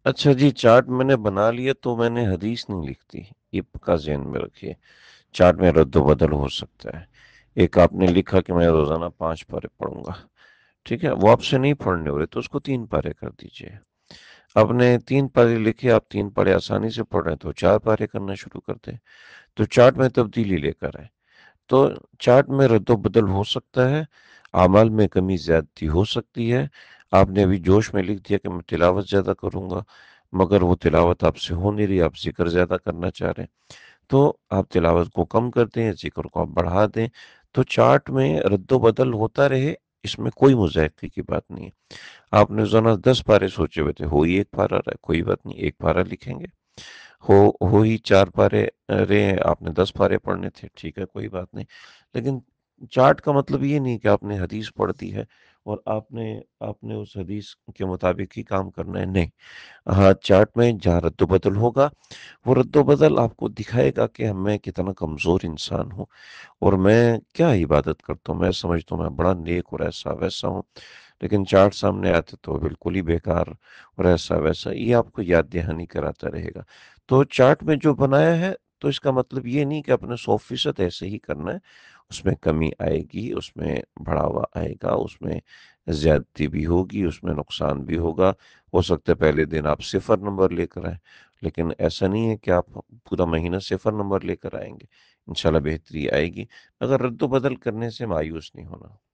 اچھا جی، چارٹ میں نے بنا لیا تو میں نے حدیث نہیں لکھ دی، یہ پکا ذہن میں رکھیے۔ چارٹ میں رد و بدل ہو سکتا ہے۔ ایک آپ نے لکھا کہ میں روزانہ 5 پارے پڑھوں گا، ٹھیک ہے، وہ آپ سے نہیں پڑھنے ہو رہے تو اس کو 3 پارے کر دیجئے۔ آپ نے 3 پارے لکھے، آپ 3 پارے آسانی سے پڑھ رہے ہیں تو 4 پارے کرنا شروع کر دیں، تو چارٹ میں تبدیلی لے کر آئے۔ تو چارٹ میں رد و بدل ہو سکتا ہے، اعمال میں کمی زیادتی ہو سکتی ہے۔ آپ نے ابھی جوش میں لکھ دیا کہ میں تلاوت زیادہ کروں گا، مگر وہ تلاوت آپ سے ہو نہیں رہی، آپ ذکر زیادہ کرنا چاہ رہے ہیں، تو آپ تلاوت کو کم کر دیں، ذکر کو آپ بڑھا دیں۔ تو چارٹ میں رد و بدل ہوتا رہے، اس میں کوئی مذائقے کی بات نہیں ہے۔ آپ نے روزانہ 10 پارے سوچے ہوئے تھے، ہو ہی 1 پارہ رہا ہے، کوئی بات نہیں، 1 پارہ لکھیں گے۔ ہو ہی 4 پارے رہے ہیں، آپ نے 10 پارے پڑھنے تھے، ٹھیک ہے، کوئی بات نہیں۔ لیکن چارٹ کا مطلب یہ نہیں کہ آپ نے حدیث پڑھ دی ہے اور آپ نے اس حدیث کے مطابق ہی کام کرنا ہے، نہیں۔ ہاں، چارٹ میں جہاں رد و بدل ہوگا، وہ رد و بدل آپ کو دکھائے گا کہ میں کتنا کمزور انسان ہوں اور میں کیا عبادت کرتا ہوں، میں سمجھتا ہوں میں بڑا نیک اور ایسا ویسا ہوں، لیکن چارٹ سامنے آتے تو بالکل ہی بیکار اور ایسا ویسا، یہ آپ کو یاد دہانی کراتا رہے گا۔ تو چارٹ میں جو بنایا ہے تو اس کا مطلب یہ نہیں کہ اپنے 100% ایسے ہی کرنا ہے، اس میں کمی آئے گی، اس میں بڑھاوا آئے گا، اس میں زیادتی بھی ہوگی، اس میں نقصان بھی ہوگا۔ ہو سکتا ہے پہلے دن آپ 0 نمبر لے کر آئیں، لیکن ایسا نہیں ہے کہ آپ پورا مہینہ 0 نمبر لے کر آئیں گے، انشاءاللہ بہتری آئے گی۔ اگر رد و بدل کرنے سے مایوس نہیں ہونا۔